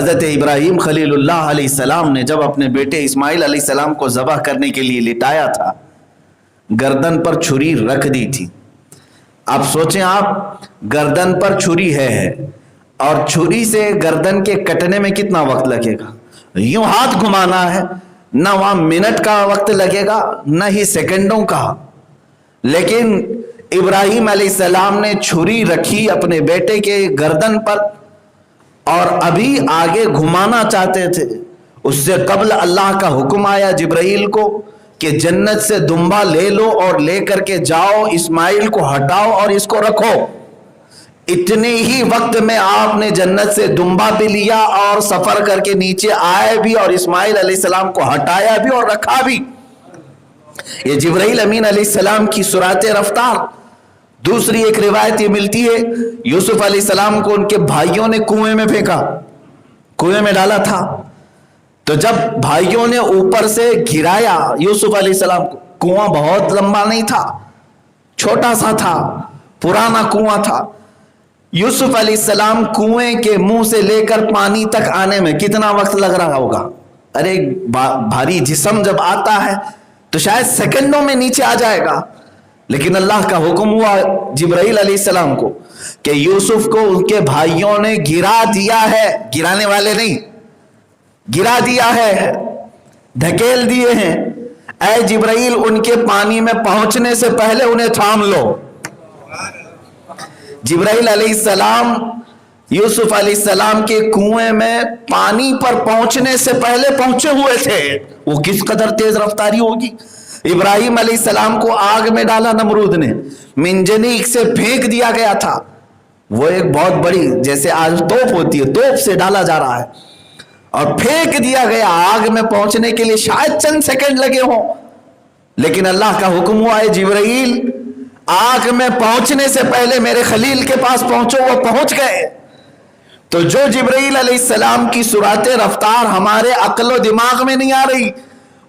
حضرت ابراہیم خلیل اللہ علیہ السلام نے جب اپنے بیٹے اسماعیل علیہ السلام کو ذبح کرنے کے لیے لٹایا تھا، گردن پر چھری رکھ دی تھی۔ اب سوچیں آپ، گردن پر چھری ہے اور چھری سے گردن کے کٹنے میں کتنا وقت لگے گا؟ یوں ہاتھ گھمانا ہے، نہ وہاں منٹ کا وقت لگے گا نہ ہی سیکنڈوں کا۔ لیکن ابراہیم علیہ السلام نے چھری رکھی اپنے بیٹے کے گردن پر اور ابھی آگے گھمانا چاہتے تھے، اس سے قبل اللہ کا حکم آیا جبرائیل کو کہ جنت سے دمبا لے لو اور لے کر کے جاؤ، اسماعیل کو ہٹاؤ اور اس کو رکھو۔ اتنے ہی وقت میں آپ نے جنت سے دمبا بھی لیا اور سفر کر کے نیچے آئے بھی اور اسماعیل علیہ السلام کو ہٹایا بھی اور رکھا بھی۔ یہ جبرائیل امین علیہ السلام کی سرعت رفتار۔ دوسری ایک روایت یہ ملتی ہے، یوسف علیہ السلام کو ان کے بھائیوں نے کنویں میں پھینکا، کنویں میں ڈالا تھا، تو جب بھائیوں نے اوپر سے گرایا یوسف علیہ السلام کو، کنواں بہت لمبا نہیں تھا، چھوٹا سا تھا، پرانا کنواں تھا۔ یوسف علیہ السلام کنویں کے منہ سے لے کر پانی تک آنے میں کتنا وقت لگ رہا ہوگا؟ ارے بھاری جسم جب آتا ہے تو شاید سیکنڈوں میں نیچے آ جائے گا، لیکن اللہ کا حکم ہوا جبرائیل علیہ السلام کو کہ یوسف کو ان کے بھائیوں نے گرا دیا ہے، گرانے والے نہیں، گرا دیا ہے، دھکیل دیے ہیں۔ اے جبرائیل، ان کے پانی میں پہنچنے سے پہلے انہیں تھام لو۔ جبرائیل علیہ السلام یوسف علیہ السلام کے کنویں میں پانی پر پہنچنے سے پہلے پہنچے ہوئے تھے۔ وہ کس قدر تیز رفتاری ہوگی۔ ابراہیم علیہ السلام کو آگ میں ڈالا نمرود نے، منجنیق سے پھینک دیا گیا تھا، وہ ایک بہت بڑی جیسے آج توپ ہوتی ہے، توپ سے ڈالا جا رہا ہے اور پھینک دیا گیا۔ آگ میں پہنچنے کے لیے شاید چند سیکنڈ لگے ہوں، لیکن اللہ کا حکم ہوا ہے جبرائیل آگ میں پہنچنے سے پہلے میرے خلیل کے پاس پہنچو۔ وہ پہنچ گئے۔ تو جو جبرائیل علیہ السلام کی سرعت رفتار ہمارے عقل و دماغ میں نہیں آ رہی،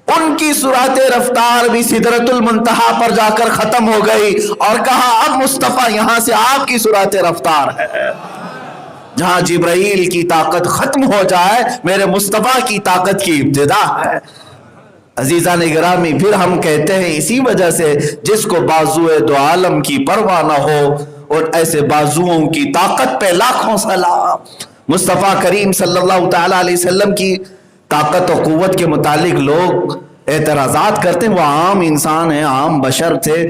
ان کی سرعت رفتار بھی سدرۃ المنتہا پر جا کر ختم ہو گئی اور کہا اب مصطفیٰ یہاں سے آپ کی سرعت رفتار ہے۔ جہاں جبرائیل کی طاقت ختم ہو جائے، میرے مصطفیٰ کی طاقت کی ابتدا ہے۔ عزیزان گرامی، پھر ہم کہتے ہیں اسی وجہ سے جس کو بازوئے دو عالم کی پرواہ نہ ہو، اور ایسے بازوؤں کی طاقت پہ لاکھوں سلام۔ مصطفیٰ کریم صلی اللہ تعالیٰ علیہ وسلم کی طاقت و قوت کے متعلق لوگ اعتراضات کرتے ہیں، وہ عام انسان ہیں، عام بشر تھے۔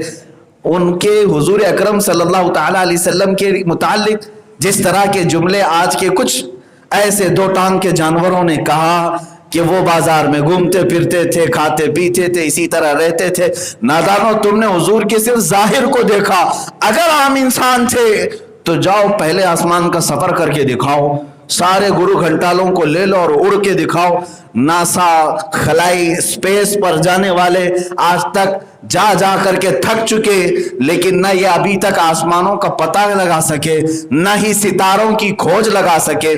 ان کے حضور اکرم صلی اللہ تعالیٰ علیہ وسلم کے متعلق جس طرح کے جملے آج کے کچھ ایسے دو ٹانگ کے جانوروں نے کہا کہ وہ بازار میں گھومتے پھرتے تھے، کھاتے پیتے تھے، اسی طرح رہتے تھے، نادانوں تم نے حضور کے صرف ظاہر کو دیکھا۔ اگر عام انسان تھے تو جاؤ پہلے آسمان کا سفر کر کے دکھاؤ، سارے گرو گھنٹالوں کو لے لو اور اڑ کے دکھاؤ۔ ناسا، خلائی، اسپیس پر جانے والے آج تک جا جا کر کے تھک چکے، لیکن نہ یہ ابھی تک آسمانوں کا پتہ لگا سکے، نہ ہی ستاروں کی کھوج لگا سکے۔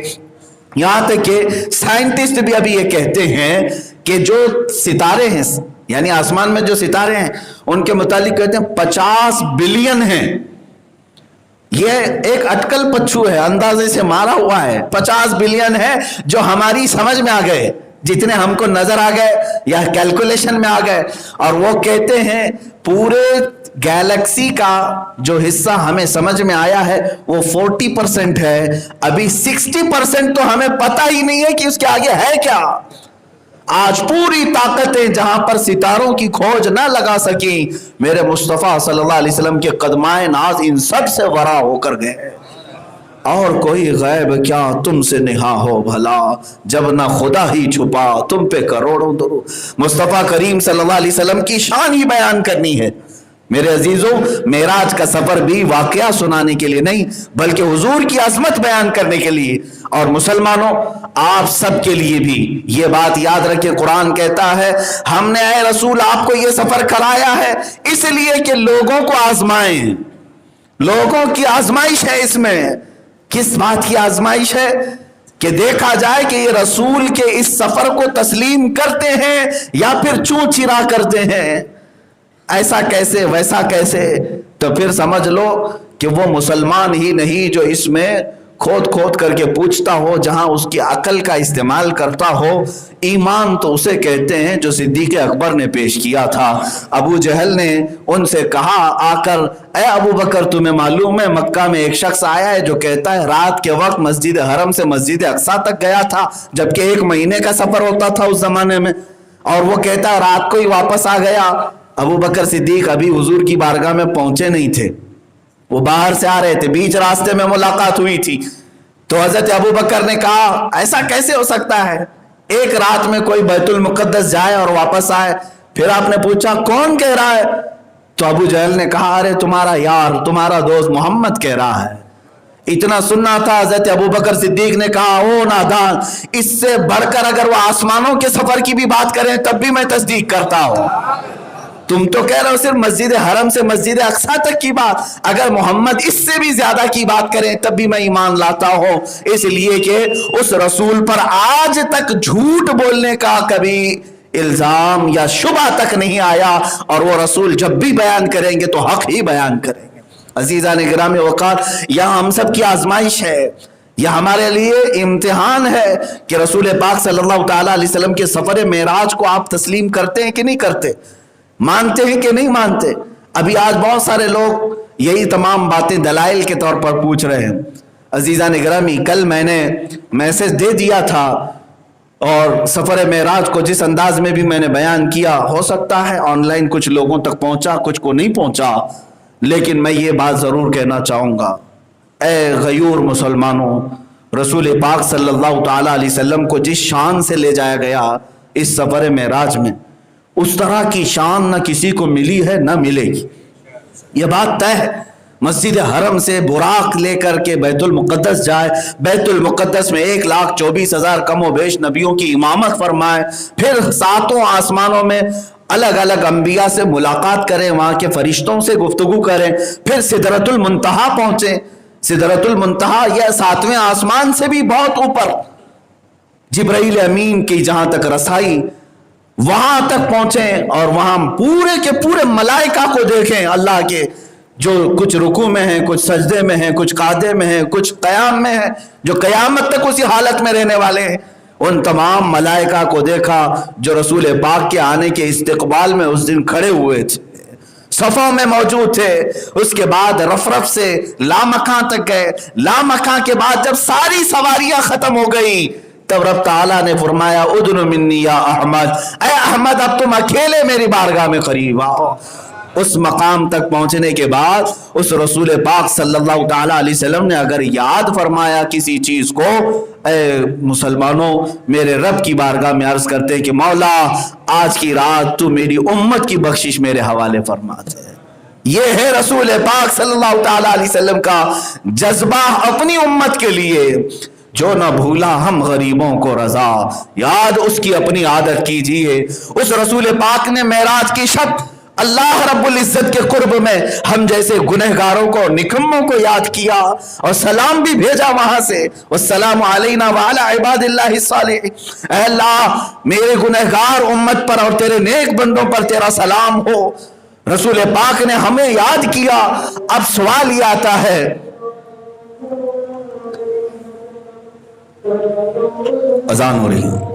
یہاں تک کہ سائنٹسٹ بھی ابھی یہ کہتے ہیں کہ جو ستارے ہیں، یعنی آسمان میں جو ستارے ہیں، ان کے متعلق کہتے ہیں 50 بلین ہیں۔ یہ ایک اٹکل پچھو ہے، اندازے سے مارا ہوا ہے، 50 بلین ہے جو ہماری سمجھ میں آ گئے، جتنے ہم کو نظر آ گئے یا کیلکولیشن میں آ گئے۔ اور وہ کہتے ہیں پورے گیلیکسی کا جو حصہ ہمیں سمجھ میں آیا ہے وہ 40% ہے، ابھی 60% تو ہمیں پتہ ہی نہیں ہے کہ اس کے آگے ہے کیا۔ آج پوری طاقتیں جہاں پر ستاروں کی کھوج نہ لگا سکیں، میرے مصطفیٰ صلی اللہ علیہ وسلم کے قدمائے ناز ان سب سے ورا ہو کر گئے۔ اور کوئی غیب کیا تم سے نہا ہو بھلا، جب نہ خدا ہی چھپا تم پہ کروڑوں درود۔ مصطفیٰ کریم صلی اللہ علیہ وسلم کی شان ہی بیان کرنی ہے۔ میرے عزیزوں، معراج کا سفر بھی واقعہ سنانے کے لیے نہیں بلکہ حضور کی عظمت بیان کرنے کے لیے۔ اور مسلمانوں، آپ سب کے لیے بھی یہ بات یاد رکھیں، قرآن کہتا ہے ہم نے اے رسول آپ کو یہ سفر کرایا ہے اس لیے کہ لوگوں کو آزمائیں۔ لوگوں کی آزمائش ہے اس میں۔ کس بات کی آزمائش ہے؟ کہ دیکھا جائے کہ یہ رسول کے اس سفر کو تسلیم کرتے ہیں یا پھر چوں چرا کرتے ہیں، ایسا کیسے ویسا کیسے۔ تو پھر سمجھ لو کہ وہ مسلمان ہی نہیں جو اس میں کھود کھود کر کے پوچھتا ہو، جہاں اس کی عقل کا استعمال کرتا ہو، ایمان تو اسے کہتے ہیں جو صدیق اکبر نے پیش کیا تھا۔ ابو جہل نے ان سے کہا آ کر، اے ابو بکر تمہیں معلوم ہے مکہ میں ایک شخص آیا ہے جو کہتا ہے رات کے وقت مسجد حرم سے مسجد اقصیٰ تک گیا تھا، جبکہ 1 مہینے کا سفر ہوتا تھا اس زمانے میں، اور وہ کہتا ہے رات کو ہی واپس آ گیا۔ ابو بکر صدیق ابھی حضور کی بارگاہ میں پہنچے نہیں تھے، وہ باہر سے آ رہے تھے، بیچ راستے میں ملاقات ہوئی تھی۔ تو حضرت ابو بکر نے کہا ایسا کیسے ہو سکتا ہے، ایک رات میں کوئی بیت المقدس جائے اور واپس آئے؟ پھر آپ نے پوچھا کون کہہ رہا ہے؟ تو ابو جہل نے کہا ارے تمہارا یار، تمہارا دوست محمد کہہ رہا ہے۔ اتنا سننا تھا، حضرت ابو بکر صدیق نے کہا او نادان، اس سے بڑھ کر اگر وہ آسمانوں کے سفر کی بھی بات کریں تب بھی میں تصدیق کرتا ہوں۔ تم تو کہہ رہے ہو صرف مسجد حرم سے مسجد اقصیٰ تک کی بات، اگر محمد اس سے بھی زیادہ کی بات کریں تب بھی میں ایمان لاتا ہوں، اس لیے کہ اس رسول پر آج تک جھوٹ بولنے کا کبھی الزام یا شبہ تک نہیں آیا، اور وہ رسول جب بھی بیان کریں گے تو حق ہی بیان کریں گے۔ عزیزان گرامی وقار، یہاں ہم سب کی آزمائش ہے، یہ ہمارے لیے امتحان ہے کہ رسول پاک صلی اللہ تعالیٰ علیہ وسلم کے سفر معراج کو آپ تسلیم کرتے ہیں کہ نہیں کرتے، مانتے ہیں کہ نہیں مانتے؟ ابھی آج بہت سارے لوگ یہی تمام باتیں دلائل کے طور پر پوچھ رہے ہیں۔ عزیزان گرامی، کل میں نے میسج دے دیا تھا، اور سفر معراج کو جس انداز میں بھی میں نے بیان کیا، ہو سکتا ہے آن لائن کچھ لوگوں تک پہنچا، کچھ کو نہیں پہنچا، لیکن میں یہ بات ضرور کہنا چاہوں گا، اے غیور مسلمانوں، رسول پاک صلی اللہ تعالیٰ علیہ وسلم کو جس شان سے لے جایا گیا اس سفر معراج میں، اس طرح کی شان نہ کسی کو ملی ہے نہ ملے گی، یہ بات طے ہے۔ مسجد حرم سے براق لے کر کے بیت المقدس جائے، بیت المقدس میں 1,24,000 کم و بیش نبیوں کی امامت فرمائے، پھر 7 آسمانوں میں الگ الگ انبیاء سے ملاقات کریں، وہاں کے فرشتوں سے گفتگو کریں، پھر سدرۃ المنتہا پہنچیں۔ سدرۃ المنتہا یہ 7ویں آسمان سے بھی بہت اوپر، جبرائیل امین کی جہاں تک رسائی، وہاں تک پہنچیں، اور وہاں پورے کے پورے ملائکہ کو دیکھیں، اللہ کے جو کچھ رکوع میں ہیں، کچھ سجدے میں ہیں، کچھ قعدے میں ہیں، کچھ قیام میں ہیں، جو قیامت تک اسی حالت میں رہنے والے ہیں، ان تمام ملائکہ کو دیکھا جو رسول پاک کے آنے کے استقبال میں اس دن کھڑے ہوئے تھے، صفوں میں موجود تھے۔ اس کے بعد رف سے لامکان تک گئے، لامکان کے بعد جب ساری سواریاں ختم ہو گئی تب رب تعالیٰ نے فرمایا ادن منی یا احمد، اے احمد اب تم اکیلے میری بارگاہ میں قریب آؤ۔ اس مقام تک پہنچنے کے بعد اس رسول پاک صلی اللہ تعالیٰ علیہ وسلم نے اگر یاد فرمایا کسی چیز کو، اے مسلمانوں میرے رب کی بارگاہ میں عرض کرتے کہ مولا آج کی رات تو میری امت کی بخشش میرے حوالے فرما دے۔ یہ ہے رسول پاک صلی اللہ تعالیٰ علیہ وسلم کا جذبہ اپنی امت کے لیے، جو نہ بھولا ہم غریبوں کو رضا، یاد اس کی اپنی عادت کیجئے۔ اس رسول پاک نے معراج کی شب اللہ رب العزت کے قرب میں ہم جیسے گنہگاروں کو، نکموں کو یاد کیا، اور سلام بھی بھیجا وہاں سے، والسلام علینا وعلی عباد اللہ الصالحین۔ اے اللہ میرے گنہگار امت پر اور تیرے نیک بندوں پر تیرا سلام ہو۔ رسول پاک نے ہمیں یاد کیا۔ اب سوال یہ آتا ہے، اذان ہو رہی ہے،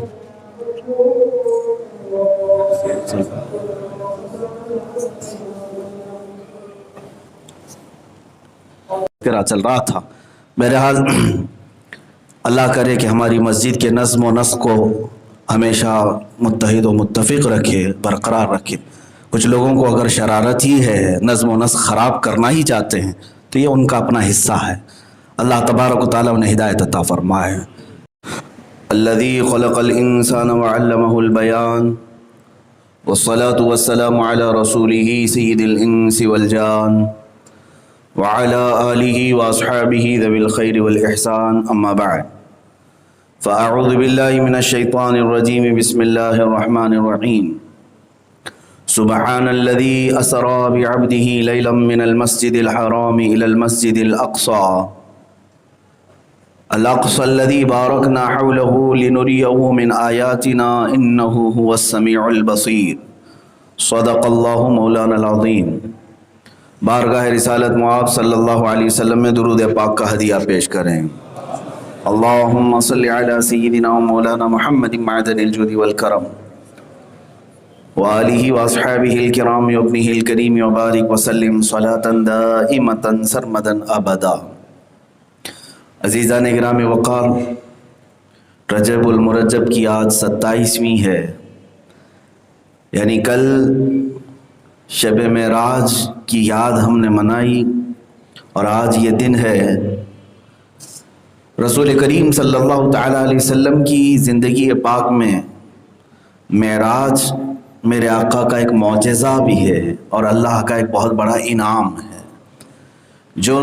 چل رہا تھا، بہرحال اللہ کرے کہ ہماری مسجد کے نظم و نسق کو ہمیشہ متحد و متفق رکھے، برقرار رکھے۔ کچھ لوگوں کو اگر شرارت ہی ہے، نظم و نسق خراب کرنا ہی چاہتے ہیں، تو یہ ان کا اپنا حصہ ہے۔ اللہ تبارک و تعالیٰ انہیں ہدایت عطا فرمائے۔ الذي خلق الإنسان وعلمه البيان والصلاة والسلام على رسوله سيد الإنس والجان وعلى آله وأصحابه ذوي الخير والإحسان، أما بعد، فأعوذ بالله من الشيطان الرجيم، بسم الله الرحمن الرحيم۔ سبحان الذي أسرى بعبده ليلا من المسجد الحرام إلى المسجد الأقصى الذي باركنا حوله لنريه من آياتنا إنه هو السميع البصير۔ صدق الله مولانا العظيم۔ بارگاہ رسالت معاب صلی اللہ علیہ وسلم میں درود پاک کا ہدیہ پیش کریں۔ اللهم صل على سيدنا ومولانا محمد معدن الجود والكرم وآله وأصحابه الكرام وابنه الكريم وبارك وسلم صلاة دائمة سرمدا أبدا. عزیزان اکرام وقار، رجب المرجب کی آج 27ویں ہے، یعنی کل شب معراج کی یاد ہم نے منائی، اور آج یہ دن ہے رسول کریم صلی اللہ تعالیٰ علیہ وسلم کی زندگی پاک میں معراج میرے آقا کا ایک معجزہ بھی ہے اور اللہ کا ایک بہت بڑا انعام ہے جو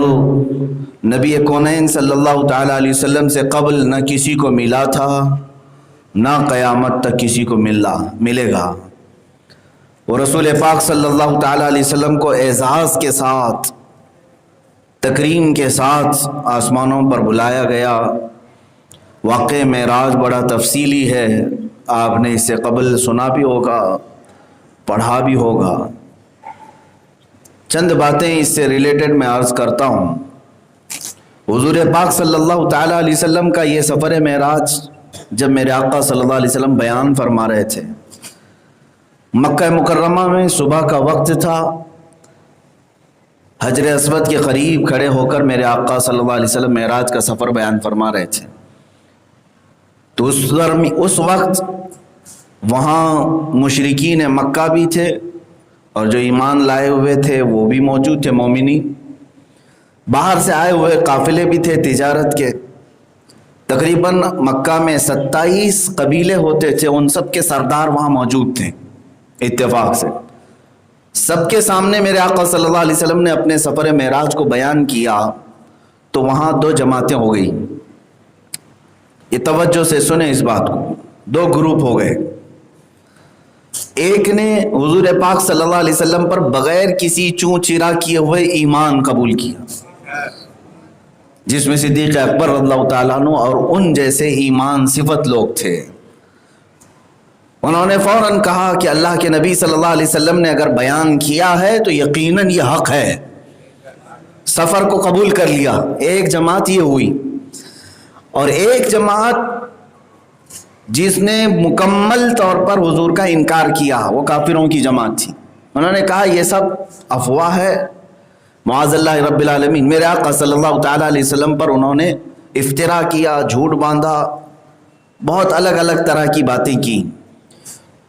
نبی کونین صلی اللہ تعالیٰ علیہ وسلم سے قبل نہ کسی کو ملا تھا، نہ قیامت تک کسی کو ملے گا. وہ رسول پاک صلی اللہ تعالیٰ علیہ وسلم کو اعزاز کے ساتھ، تکریم کے ساتھ آسمانوں پر بلایا گیا. واقع معراج بڑا تفصیلی ہے، آپ نے اس سے قبل سنا بھی ہوگا، پڑھا بھی ہوگا. چند باتیں اس سے ریلیٹڈ میں عرض کرتا ہوں. حضور پاک صلی اللہ تعالیٰ علیہ وسلم کا یہ سفر معراج جب میرے آقا صلی اللہ علیہ وسلم بیان فرما رہے تھے، مکہ مکرمہ میں صبح کا وقت تھا. حجر اسود کے قریب کھڑے ہو کر میرے آقا صلی اللہ علیہ وسلم معراج کا سفر بیان فرما رہے تھے. تو اس وقت وہاں مشرکین مکہ بھی تھے اور جو ایمان لائے ہوئے تھے وہ بھی موجود تھے، مومنین. باہر سے آئے ہوئے قافلے بھی تھے تجارت کے. تقریباً مکہ میں 27 قبیلے ہوتے تھے، ان سب کے سردار وہاں موجود تھے. اتفاق سے سب کے سامنے میرے آقا صلی اللہ علیہ وسلم نے اپنے سفر معراج کو بیان کیا تو وہاں 2 جماعتیں ہو گئی. یہ توجہ سے سنیں اس بات کو. 2 گروپ ہو گئے. ایک نے حضور پاک صلی اللہ علیہ وسلم پر بغیر کسی چون چرا کیے ہوئے ایمان قبول کیا، جس میں صدیق اکبر رضی اللہ تعالیٰ عنہ اور ان جیسے ایمان صفت لوگ تھے. انہوں نے فوراً کہا کہ اللہ کے نبی صلی اللہ علیہ وسلم نے اگر بیان کیا ہے تو یقیناً یہ حق ہے. سفر کو قبول کر لیا. ایک جماعت یہ ہوئی. اور ایک جماعت جس نے مکمل طور پر حضور کا انکار کیا، وہ کافروں کی جماعت تھی. انہوں نے کہا یہ سب افواہ ہے، معاذ اللہ رب العالمین. میرے آقا صلی اللہ تعالیٰ علیہ وسلم پر انہوں نے افترا کیا، جھوٹ باندھا، بہت الگ الگ طرح کی باتیں کی.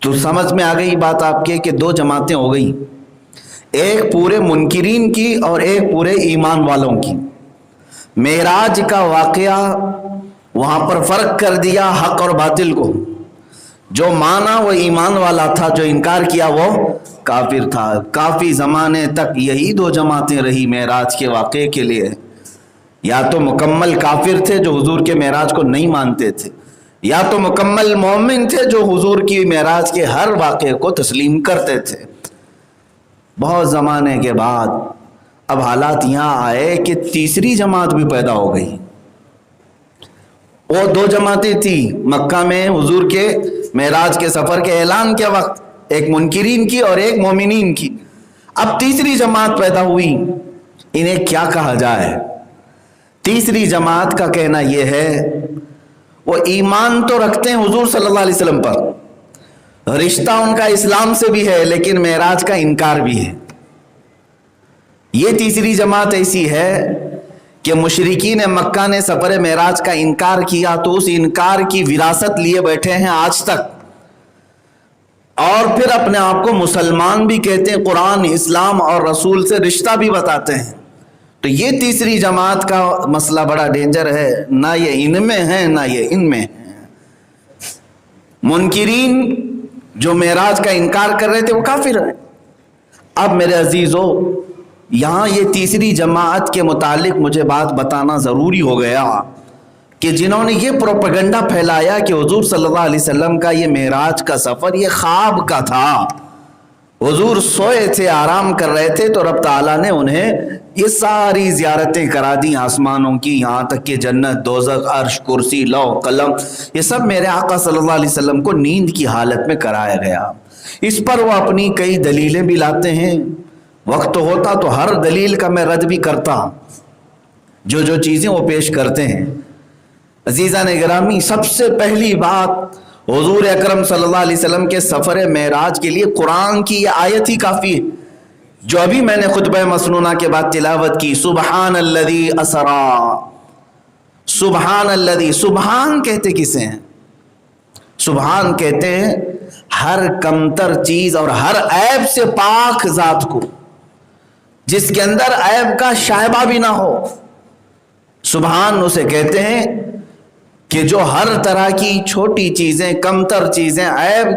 تو سمجھ میں آ گئی بات آپ کے کہ 2 جماعتیں ہو گئی، ایک پورے منکرین کی اور ایک پورے ایمان والوں کی. معراج کا واقعہ وہاں پر فرق کر دیا حق اور باطل کو. جو مانا وہ ایمان والا تھا، جو انکار کیا وہ کافر تھا. کافی زمانے تک یہی 2 جماعتیں رہی معراج کے واقعے کے لیے. یا تو مکمل کافر تھے جو حضور کے معراج کو نہیں مانتے تھے، یا تو مکمل مومن تھے جو حضور کی معراج کے ہر واقعے کو تسلیم کرتے تھے. بہت زمانے کے بعد اب حالات یہاں آئے کہ تیسری جماعت بھی پیدا ہو گئی. وہ 2 جماعتیں تھیں مکہ میں حضور کے معراج کے سفر کے اعلان کے وقت، ایک منکرین کی اور ایک مومنین کی. اب تیسری جماعت پیدا ہوئی. انہیں کیا کہا جائے؟ تیسری جماعت کا کہنا یہ ہے وہ ایمان تو رکھتے ہیں حضور صلی اللہ علیہ وسلم پر، رشتہ ان کا اسلام سے بھی ہے، لیکن معراج کا انکار بھی ہے. یہ تیسری جماعت ایسی ہے کہ مشرکین مکہ نے سفر معراج کا انکار کیا تو اس انکار کی وراثت لیے بیٹھے ہیں آج تک، اور پھر اپنے آپ کو مسلمان بھی کہتے ہیں، قرآن، اسلام اور رسول سے رشتہ بھی بتاتے ہیں. تو یہ تیسری جماعت کا مسئلہ بڑا ڈینجر ہے. نہ یہ ان میں ہے نہ یہ ان میں ہے. منکرین جو معراج کا انکار کر رہے تھے وہ کافر ہیں. اب میرے عزیزو، یہاں یہ تیسری جماعت کے متعلق مجھے بات بتانا ضروری ہو گیا کہ جنہوں نے یہ پروپیگنڈا پھیلایا کہ حضور صلی اللہ علیہ وسلم کا یہ معراج کا سفر یہ خواب کا تھا، حضور سوئے تھے، آرام کر رہے تھے، تو رب تعالیٰ نے انہیں یہ ساری زیارتیں کرا دی آسمانوں کی، یہاں تک کہ جنت، دوزخ، عرش، کرسی، لوح، قلم، یہ سب میرے آقا صلی اللہ علیہ وسلم کو نیند کی حالت میں کرایا گیا. اس پر وہ اپنی کئی دلیلیں بھی لاتے ہیں. وقت ہوتا تو ہر دلیل کا میں رد بھی کرتا، جو چیزیں وہ پیش کرتے ہیں. عزیزان گرامی، سب سے پہلی بات حضور اکرم صلی اللہ علیہ وسلم کے سفر معراج کے لیے قرآن کی یہ آیت ہی کافی ہے جو ابھی میں نے خطبہ مسنونہ کے بعد تلاوت کی، سبحان الذی اسرا۔ سبحان الذی، سبحان کہتے کسے ہیں؟ سبحان کہتے ہیں ہر کمتر چیز اور ہر عیب سے پاک ذات کو، جس کے اندر عیب کا شائبہ بھی نہ ہو۔ سبحان اسے کہتے ہیں کہ جو ہر طرح کی چھوٹی چیزیں، کمتر چیزیں، عیب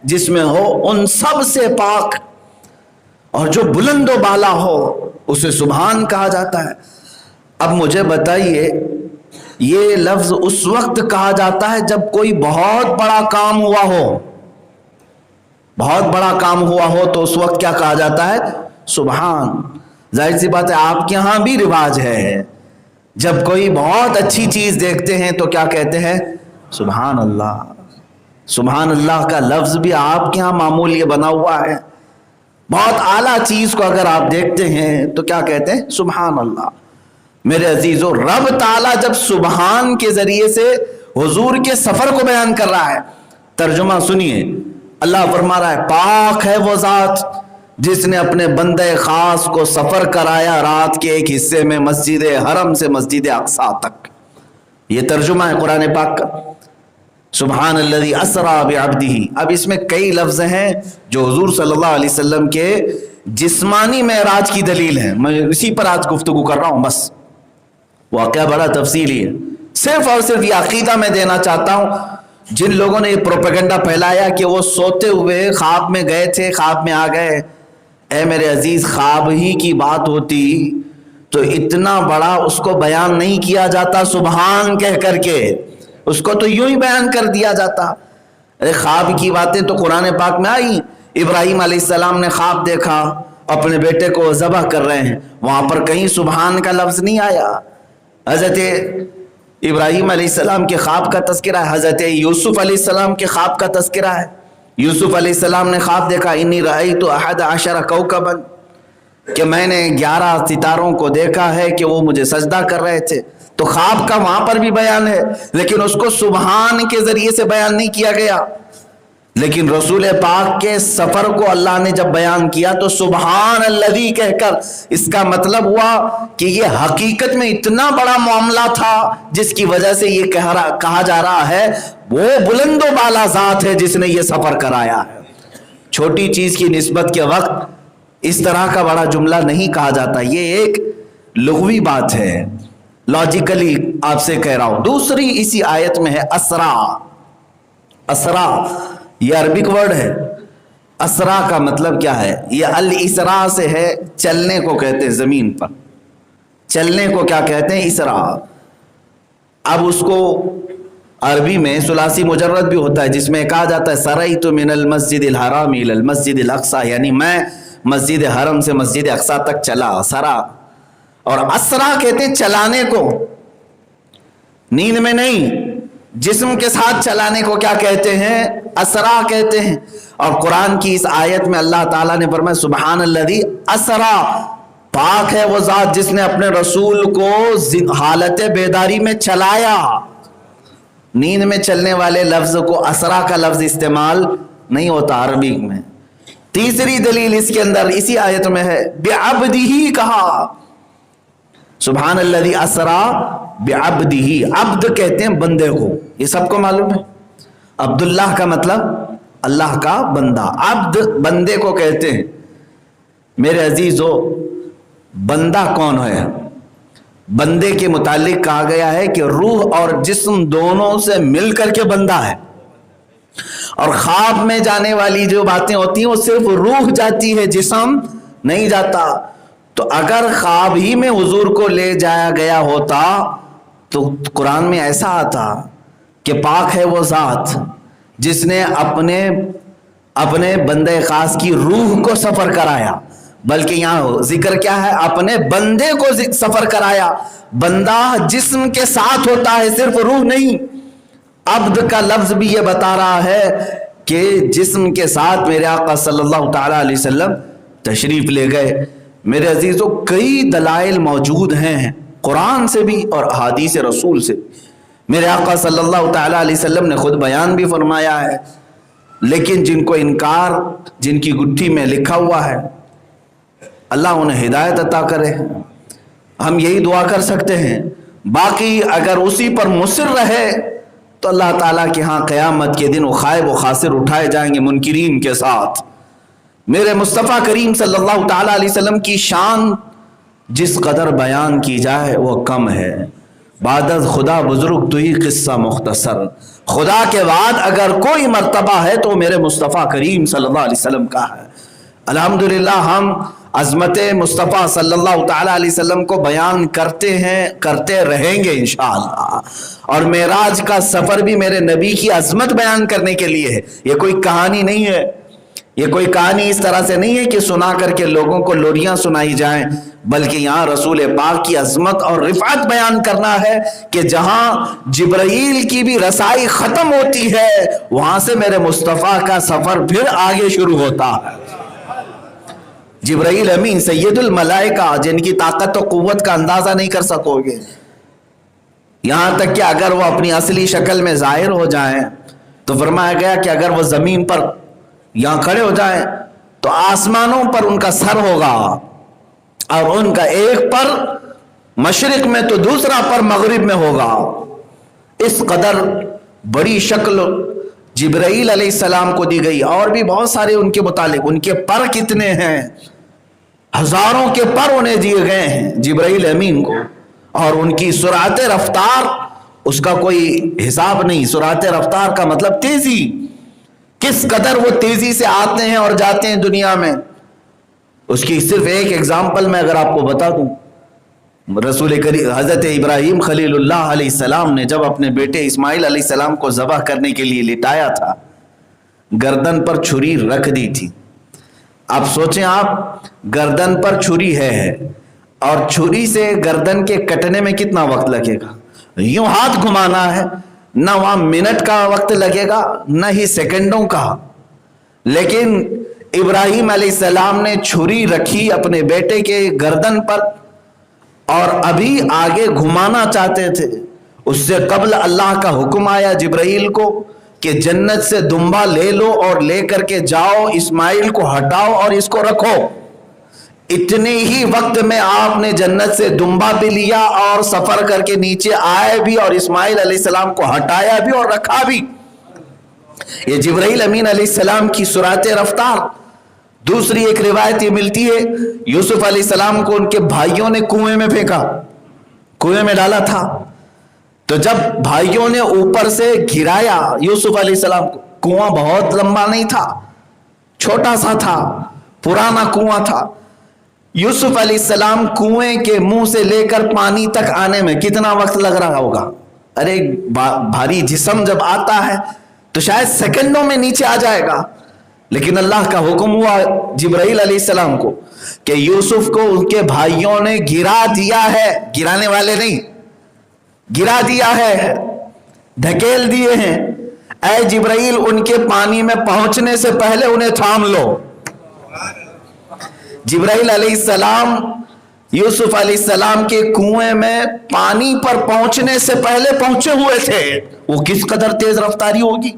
جس میں ہو ان سب سے پاک، اور جو بلند و بالا ہو اسے سبحان کہا جاتا ہے۔ اب مجھے بتائیے، یہ لفظ اس وقت کہا جاتا ہے جب کوئی بہت بڑا کام ہوا ہو، بہت بڑا کام ہوا ہو تو اس وقت کیا کہا جاتا ہے؟ سبحان۔ ظاہر سی بات ہے آپ کے ہاں بھی رواج ہے، جب کوئی بہت اچھی چیز دیکھتے ہیں تو کیا کہتے ہیں؟ سبحان اللہ۔ سبحان اللہ کا لفظ بھی آپ کے ہاں معمول یہ بنا ہوا ہے۔ بہت اعلیٰ چیز کو اگر آپ دیکھتے ہیں تو کیا کہتے ہیں؟ سبحان اللہ۔ میرے عزیزو، رب تعالیٰ جب سبحان کے ذریعے سے حضور کے سفر کو بیان کر رہا ہے، ترجمہ سنیے، اللہ فرما رہا ہے پاک ہے وہ ذات جس نے اپنے بندے خاص کو سفر کرایا رات کے ایک حصے میں مسجد حرم سے مسجد اقصی تک۔ یہ ترجمہ ہے قرآن پاک کا، سبحان الذی اسرا بعبدہ۔ اب اس میں کئی لفظ ہیں جو حضور صلی اللہ علیہ وسلم کے جسمانی معراج کی دلیل ہے، میں اسی پر آج گفتگو کر رہا ہوں۔ بس واقعہ بڑا تفصیلی ہے، صرف اور صرف یہ عقیدہ میں دینا چاہتا ہوں جن لوگوں نے یہ پروپیگنڈا پھیلایا کہ وہ سوتے ہوئے خواب میں گئے تھے، خواب میں آ گئے۔ اے میرے عزیز، خواب ہی کی بات ہوتی تو اتنا بڑا اس کو بیان نہیں کیا جاتا سبحان کہہ کر کے، اس کو تو یوں ہی بیان کر دیا جاتا۔ ارے خواب کی باتیں تو قرآن پاک میں آئی۔ ابراہیم علیہ السلام نے خواب دیکھا، اپنے بیٹے کو ذبح کر رہے ہیں، وہاں پر کہیں سبحان کا لفظ نہیں آیا۔ حضرت ابراہیم علیہ السلام کے خواب کا تذکرہ ہے، حضرت یوسف علیہ السلام کے خواب کا تذکرہ ہے۔ یوسف علیہ السلام نے خواب دیکھا، انی رأیت 11 کوکبا، کہ میں نے 11 ستاروں کو دیکھا ہے کہ وہ مجھے سجدہ کر رہے تھے۔ تو خواب کا وہاں پر بھی بیان ہے، لیکن اس کو سبحان کے ذریعے سے بیان نہیں کیا گیا۔ لیکن رسول پاک کے سفر کو اللہ نے جب بیان کیا تو سبحان الذی کہہ کر، اس کا مطلب ہوا کہ یہ حقیقت میں اتنا بڑا معاملہ تھا جس کی وجہ سے یہ کہا جا رہا ہے وہ بلند و بالا ذات ہے جس نے یہ سفر کرایا ہے۔ چھوٹی چیز کی نسبت کے وقت اس طرح کا بڑا جملہ نہیں کہا جاتا، یہ ایک لغوی بات ہے، لاجیکلی آپ سے کہہ رہا ہوں۔ دوسری اسی آیت میں ہے اسرا۔ اسرا یہ عربک ورڈ ہے۔ اسرا کا مطلب کیا ہے؟ یہ الاسرا سے ہے، چلنے کو کہتے ہیں، زمین پر چلنے کو کیا کہتے ہیں؟ اسرا۔ اب اس کو عربی میں ثلاثی مجرد بھی ہوتا ہے، جس میں کہا جاتا ہے سریت من المسجد الحرام الی المسجد الاقصی، یعنی میں مسجد حرم سے مسجد اقصی تک چلا، سرا۔ اور اسرا کہتے ہیں چلانے کو، نیند میں نہیں، جسم کے ساتھ چلانے کو کیا کہتے ہیں؟ اسرا کہتے ہیں۔ اور قرآن کی اس آیت میں اللہ تعالیٰ نے فرمایا سبحان الذی اسرا، پاک ہے وہ ذات جس نے اپنے رسول کو حالت بیداری میں چلایا۔ نیند میں چلنے والے لفظ کو اسرا کا لفظ استعمال نہیں ہوتا عربی میں۔ تیسری دلیل اس کے اندر اسی آیت میں ہے، بعبدہ کہا، سبحان الذی اسرا بعبدہ۔ عبد کہتے ہیں بندے کو، یہ سب کو معلوم ہے۔ عبداللہ کا مطلب اللہ کا بندہ، عبد بندے کو کہتے ہیں۔ میرے عزیزو، بندہ کون ہے؟ بندے کے متعلق کہا گیا ہے کہ روح اور جسم دونوں سے مل کر کے بندہ ہے، اور خواب میں جانے والی جو باتیں ہوتی ہیں وہ صرف روح جاتی ہے، جسم نہیں جاتا۔ تو اگر خواب ہی میں حضور کو لے جایا گیا ہوتا تو قرآن میں ایسا آتا کہ پاک ہے وہ ذات جس نے اپنے بندے خاص کی روح کو سفر کرایا، بلکہ یہاں ذکر کیا ہے؟ اپنے بندے کو سفر کرایا۔ بندہ جسم کے ساتھ ہوتا ہے، صرف روح نہیں۔ عبد کا لفظ بھی یہ بتا رہا ہے کہ جسم کے ساتھ میرے آقا صلی اللہ تعالی علیہ وسلم تشریف لے گئے۔ میرے عزیزو، کئی دلائل موجود ہیں قرآن سے بھی اور احادیث رسول سے میرے آقا صلی اللہ تعالیٰ علیہ وسلم نے خود بیان بھی فرمایا ہے، لیکن جن کو انکار جن کی گٹھی میں لکھا ہوا ہے، اللہ انہیں ہدایت عطا کرے، ہم یہی دعا کر سکتے ہیں۔ باقی اگر اسی پر مصر رہے تو اللہ تعالیٰ کے ہاں قیامت کے دن وہ خائب و خاسر اٹھائے جائیں گے منکرین کے ساتھ۔ میرے مصطفیٰ کریم صلی اللہ تعالیٰ علیہ وسلم کی شان جس قدر بیان کی جائے وہ کم ہے۔ بعد از خدا بزرگ تو ہی قصہ مختصر، خدا کے بعد اگر کوئی مرتبہ ہے تو میرے مصطفیٰ کریم صلی اللہ علیہ وسلم کا ہے۔ الحمدللہ ہم عظمت مصطفیٰ صلی اللہ تعالیٰ علیہ وسلم کو بیان کرتے ہیں، کرتے رہیں گے انشاءاللہ۔ اور معراج کا سفر بھی میرے نبی کی عظمت بیان کرنے کے لیے ہے، یہ کوئی کہانی نہیں ہے، یہ کوئی کہانی اس طرح سے نہیں ہے کہ سنا کر کے لوگوں کو لوریاں سنائی جائیں، بلکہ یہاں رسول پاک کی عظمت اور رفعت بیان کرنا ہے کہ جہاں جبرائیل کی بھی رسائی ختم ہوتی ہے وہاں سے میرے مصطفیٰ کا سفر پھر آگے شروع ہوتا ہے۔ جبرائیل امین سید الملائکہ جن کی طاقت و قوت کا اندازہ نہیں کر سکو گے، یہاں تک کہ اگر وہ اپنی اصلی شکل میں ظاہر ہو جائیں تو فرمایا گیا کہ اگر وہ زمین پر یہاں کھڑے ہو جائیں تو آسمانوں پر ان کا سر ہوگا، اور ان کا ایک پر مشرق میں تو دوسرا پر مغرب میں ہوگا۔ اس قدر بڑی شکل جبرائیل علیہ السلام کو دی گئی۔ اور بھی بہت سارے ان کے متعلق، ان کے پر کتنے ہیں، ہزاروں کے پر انہیں دیے گئے ہیں جبرائیل امین کو، اور ان کی سرعت رفتار اس کا کوئی حساب نہیں۔ سرعت رفتار کا مطلب تیزی، کس قدر وہ تیزی سے آتے ہیں اور جاتے ہیں دنیا میں۔ اس کی صرف ایک ایگزامپل میں اگر آپ کو بتا دوں، رسول کریم حضرت ابراہیم خلیل اللہ علیہ السلام نے جب اپنے بیٹے اسماعیل علیہ السلام کو ذبح کرنے کے لیے لٹایا تھا، گردن پر چھری رکھ دی تھی۔ آپ سوچیں، آپ گردن پر چھری ہے اور چھری سے گردن کے کٹنے میں کتنا وقت لگے گا؟ یوں ہاتھ گھمانا ہے، نہ وہاں منٹ کا وقت لگے گا نہ ہی سیکنڈوں کا۔ لیکن ابراہیم علیہ السلام نے چھری رکھی اپنے بیٹے کے گردن پر اور ابھی آگے گھمانا چاہتے تھے، اس سے قبل اللہ کا حکم آیا جبرائیل کو کہ جنت سے دمبا لے لو اور لے کر کے جاؤ، اسماعیل کو ہٹاؤ اور اس کو رکھو۔ اتنے ہی وقت میں آپ نے جنت سے دمبا بھی لیا اور سفر کر کے نیچے آئے بھی اور اسماعیل علیہ السلام کو ہٹایا بھی اور رکھا بھی۔ یہ جبرائیل امین علیہ السلام کی سرعت رفتار۔ دوسری ایک روایت یہ ملتی ہے، یوسف علیہ السلام کو ان کے بھائیوں نے کنویں میں پھینکا، کنویں میں ڈالا تھا، تو جب بھائیوں نے اوپر سے گرایا یوسف علیہ السلام کو، کنواں بہت لمبا نہیں تھا، چھوٹا سا تھا، پرانا کنواں تھا۔ یوسف علیہ السلام کنویں کے منہ سے لے کر پانی تک آنے میں کتنا وقت لگ رہا ہوگا؟ ارے بھاری جسم جب آتا ہے تو شاید سیکنڈوں میں نیچے آ جائے گا، لیکن اللہ کا حکم ہوا جبرائیل علیہ السلام کو کہ یوسف کو ان کے بھائیوں نے گرا دیا ہے، گرانے والے نہیں، گرا دیا ہے، دھکیل دیے ہیں۔ اے جبرائیل، ان کے پانی میں پہنچنے سے پہلے انہیں تھام لو۔ جبرائیل علیہ السلام یوسف علیہ السلام کے کنویں میں پانی پر پہنچنے سے پہلے پہنچے ہوئے تھے۔ وہ کس قدر تیز رفتاری ہوگی۔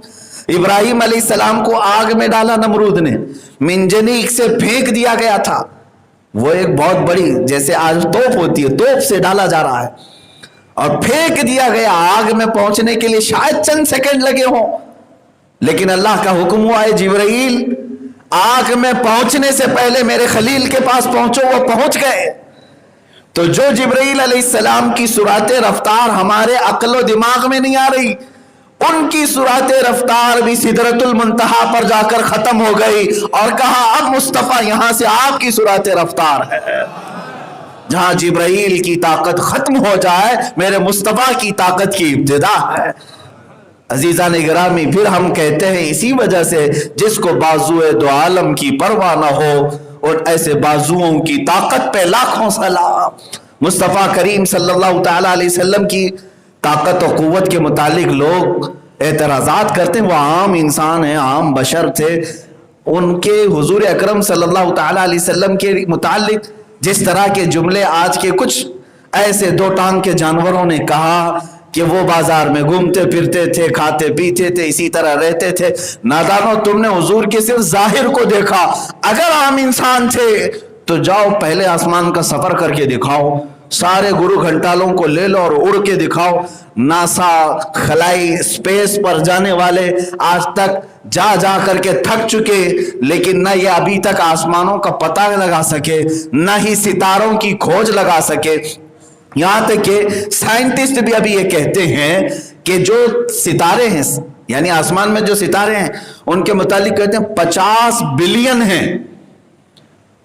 ابراہیم علیہ السلام کو آگ میں ڈالا نمرود نے، منجنیق سے پھینک دیا گیا تھا، وہ ایک بہت بڑی جیسے آج توپ ہوتی ہے، توپ سے ڈالا جا رہا ہے اور پھینک دیا گیا۔ آگ میں پہنچنے کے لیے شاید چند سیکنڈ لگے ہوں، لیکن اللہ کا حکم ہوا ہے جبرائیل آگ میں پہنچنے سے پہلے میرے خلیل کے پاس پہنچو، وہ پہنچ گئے۔ تو جو جبرائیل علیہ السلام کی سرعت رفتار ہمارے عقل و دماغ میں نہیں آ رہی، ان کی سرعت رفتار بھی سدرۃ المنتہا پر جا کر ختم ہو گئی اور کہا اب مصطفیٰ یہاں سے آپ کی سرعت رفتار ہے۔ جہاں جبرائیل کی طاقت ختم ہو جائے میرے مصطفیٰ کی طاقت کی ابتدا ہے۔ عزیزان گرامی، پھر ہم کہتے ہیں اسی وجہ سے جس کو بازوئے دو عالم کی پرواہ نہ ہو، اور ایسے بازوؤں کی طاقت پہ لاکھوں سلام۔ مصطفیٰ کریم صلی اللہ تعالیٰ علیہ وسلم کی طاقت و قوت کے متعلق لوگ اعتراضات کرتے ہیں، وہ عام انسان ہیں، عام بشر تھے۔ ان کے حضور اکرم صلی اللہ تعالیٰ علیہ وسلم کے متعلق جس طرح کے جملے آج کے کچھ ایسے دو ٹانگ کے جانوروں نے کہا کہ وہ بازار میں گھومتے پھرتے تھے, کھاتے پیتے تھے, اسی طرح رہتے تھے. نادانو, تم نے حضور کے صرف ظاہر کو دیکھا. اگر عام انسان تھے تو جاؤ پہلے آسمان کا سفر کر کے دکھاؤ, سارے گرو گھنٹالوں کو لے لو اور اڑ کے دکھاؤ. ناسا, خلائی, اسپیس پر جانے والے آج تک جا جا کر کے تھک چکے, لیکن نہ یہ ابھی تک آسمانوں کا پتہ لگا سکے, نہ ہی ستاروں کی کھوج لگا سکے. یہاں تک کہ سائنٹسٹ بھی ابھی یہ کہتے ہیں کہ جو ستارے ہیں, یعنی آسمان میں جو ستارے ہیں, ان کے متعلق کہتے ہیں 50 بلین ہیں.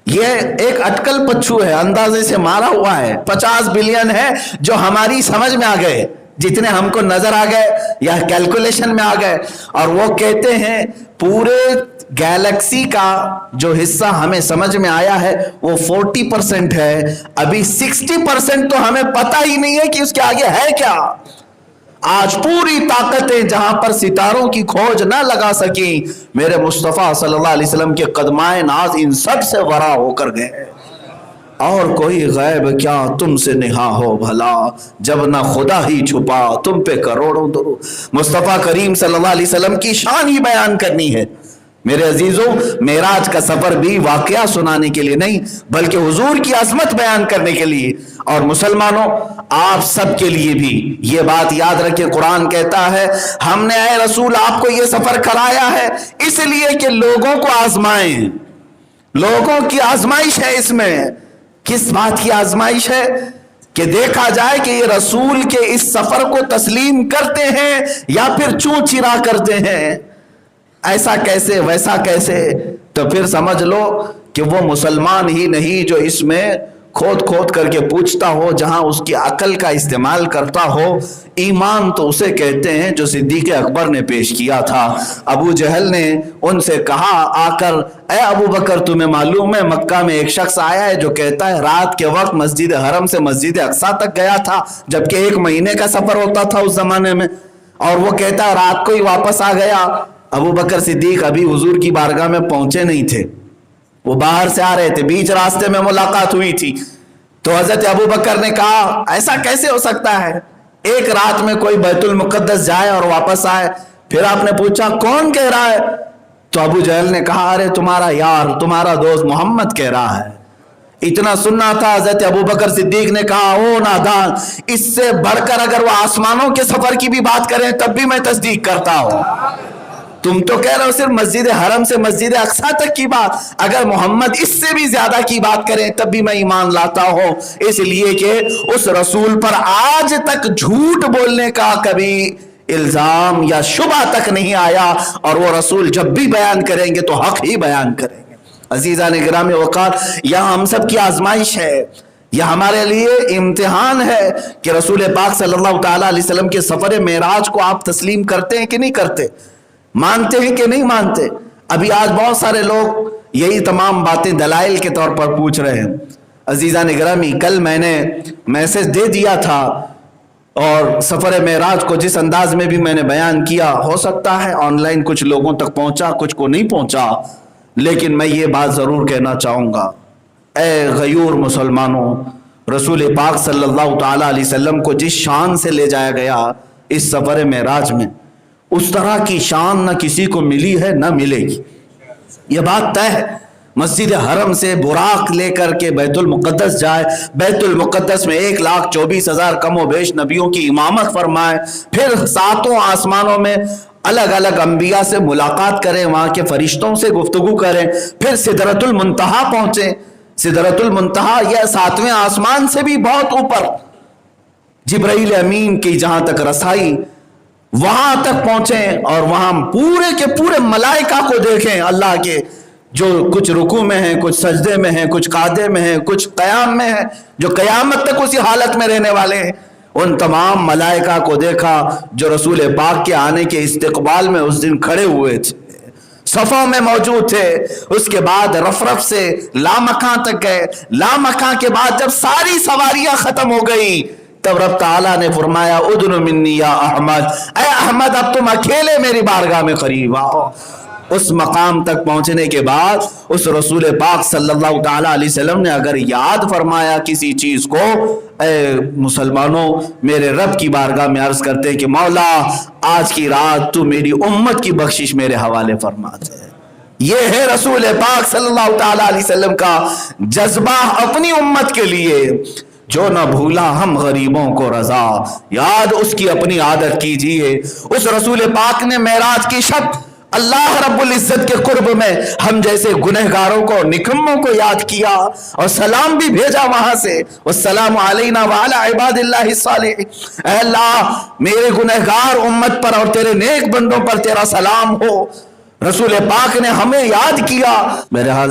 یہ ایک اٹکل پچھو ہے, اندازے سے مارا ہوا ہے. 50 بلین ہے جو ہماری سمجھ میں آ گئے, جتنے ہم کو نظر آ گئے یا کیلکولیشن میں آ گئے. اور وہ کہتے ہیں پورے گیلیکسی کا جو حصہ ہمیں سمجھ میں آیا ہے وہ 40% ہے. ابھی 60% تو ہمیں پتہ ہی نہیں ہے کہ اس کے آگے ہے کیا. آج پوری طاقتیں جہاں پر ستاروں کی کھوج نہ لگا سکیں, میرے مصطفیٰ صلی اللہ علیہ وسلم کے قدمائے ناز ان سب سے ورا ہو کر گئے. اور کوئی غیب کیا تم سے نہا ہو بھلا, جب نہ خدا ہی چھپا تم پہ کروڑوں درود. مصطفیٰ کریم صلی اللہ علیہ وسلم کی شان ہی بیان کرنی ہے. میرے عزیزوں, معراج کا سفر بھی واقعہ سنانے کے لیے نہیں بلکہ حضور کی عظمت بیان کرنے کے لیے. اور مسلمانوں, آپ سب کے لیے بھی یہ بات یاد رکھیں, قرآن کہتا ہے ہم نے اے رسول آپ کو یہ سفر کرایا ہے اس لیے کہ لوگوں کو آزمائیں. لوگوں کی آزمائش ہے اس میں. کس بات کی آزمائش ہے؟ کہ دیکھا جائے کہ یہ رسول کے اس سفر کو تسلیم کرتے ہیں یا پھر چوں چرا کرتے ہیں. ایسا کیسے ویسا کیسے, تو پھر سمجھ لو کہ وہ مسلمان ہی نہیں جو اس میں کھود کھود کر کے پوچھتا ہو, جہاں اس کی عقل کا استعمال کرتا ہو. ایمان تو اسے کہتے ہیں جو صدیق اکبر نے پیش کیا تھا. ابو جہل نے ان سے کہا آ کر, اے ابو بکر تمہیں معلوم ہے مکہ میں ایک شخص آیا ہے جو کہتا ہے رات کے وقت مسجد حرم سے مسجد اقصیٰ تک گیا تھا, جبکہ 1 مہینے کا سفر ہوتا تھا اس زمانے میں, اور وہ کہتا ہے رات کو ہی واپس آ گیا. ابو بکر صدیق ابھی حضور کی بارگاہ میں پہنچے نہیں تھے, وہ باہر سے آ رہے تھے, بیچ راستے میں ملاقات ہوئی تھی. تو حضرت ابو بکر نے کہا ایسا کیسے ہو سکتا ہے, ایک رات میں کوئی بیت المقدس جائے اور واپس آئے. پھر آپ نے پوچھا کون کہہ رہا ہے؟ تو ابو جہل نے کہا ارے تمہارا یار, تمہارا دوست محمد کہہ رہا ہے. اتنا سننا تھا. حضرت ابو بکر صدیق نے کہا او نادان, اس سے بڑھ کر اگر وہ آسمانوں کے سفر کی بھی بات کریں تب بھی میں تصدیق کرتا ہوں. تم تو کہہ رہے ہو صرف مسجد حرم سے مسجد اقصیٰ تک کی بات, اگر محمد اس سے بھی زیادہ کی بات کریں تب بھی میں ایمان لاتا ہوں. اس لیے کہ اس رسول پر آج تک جھوٹ بولنے کا کبھی الزام یا شبہ تک نہیں آیا, اور وہ رسول جب بھی بیان کریں گے تو حق ہی بیان کریں گے. عزیزان گرامی وقار, یہاں ہم سب کی آزمائش ہے, یہ ہمارے لیے امتحان ہے کہ رسول پاک صلی اللہ تعالیٰ علیہ وسلم کے سفر معراج کو آپ تسلیم کرتے ہیں کہ نہیں کرتے, مانتے ہیں کہ نہیں مانتے. ابھی آج بہت سارے لوگ یہی تمام باتیں دلائل کے طور پر پوچھ رہے ہیں. عزیزان گرامی, کل میں نے میسج دے دیا تھا اور سفر معراج کو جس انداز میں بھی میں نے بیان کیا, ہو سکتا ہے آن لائن کچھ لوگوں تک پہنچا, کچھ کو نہیں پہنچا, لیکن میں یہ بات ضرور کہنا چاہوں گا, اے غیور مسلمانوں, رسول پاک صلی اللہ تعالیٰ علیہ وسلم کو جس شان سے لے جایا گیا اس سفر معراج میں, اس طرح کی شان نہ کسی کو ملی ہے نہ ملے گی. یہ بات طے ہے. مسجد حرم سے براق لے کر کے بیت المقدس جائے, بیت المقدس میں 1,24,000 کم و بیش نبیوں کی امامت فرمائے, پھر 7 آسمانوں میں الگ الگ انبیاء سے ملاقات کریں, وہاں کے فرشتوں سے گفتگو کریں, پھر سدرۃ المنتہا پہنچیں. سدرۃ المنتہا یہ 7ویں آسمان سے بھی بہت اوپر, جبرائیل امین کی جہاں تک رسائی, وہاں تک پہنچیں اور وہاں پورے کے پورے ملائکہ کو دیکھیں, اللہ کے جو کچھ رکوع میں ہیں, کچھ سجدے میں ہیں, کچھ قعدے میں ہیں, کچھ قیام میں ہیں, جو قیامت تک اسی حالت میں رہنے والے ہیں. ان تمام ملائکہ کو دیکھا جو رسول پاک کے آنے کے استقبال میں اس دن کھڑے ہوئے تھے, صفوں میں موجود تھے. اس کے بعد رف رف سے لامکان تک گئے. لامکان کے بعد جب ساری سواریاں ختم ہو گئی تب رب تعالیٰ نے فرمایا ادن منی یا احمد, اے احمد اب تم اکیلے میری بارگاہ میں قریب آؤ. اس مقام تک پہنچنے کے بعد اس رسول پاک صلی اللہ تعالیٰ علیہ وسلم نے اگر یاد فرمایا کسی چیز کو، اے مسلمانوں میرے رب کی بارگاہ میں عرض کرتے ہیں کہ مولا آج کی رات تو میری امت کی بخشش میرے حوالے فرما دے۔ یہ ہے رسول پاک صلی اللہ تعالیٰ علیہ وسلم کا جذبہ اپنی امت کے لیے۔ جو نہ بھولا ہم غریبوں کو رضا، یاد اس کی اپنی عادت کیجئے۔ اس رسول پاک نے معراج کی شب اللہ رب العزت کے قرب میں ہم جیسے گنہگاروں کو، نکموں کو یاد کیا اور سلام بھی بھیجا وہاں سے، والسلام علینا وعلی عباد اللہ الصالحین۔ اے اللہ میرے گنہگار امت پر اور تیرے نیک بندوں پر تیرا سلام ہو۔ رسول پاک نے ہمیں یاد کیا۔ بہرحال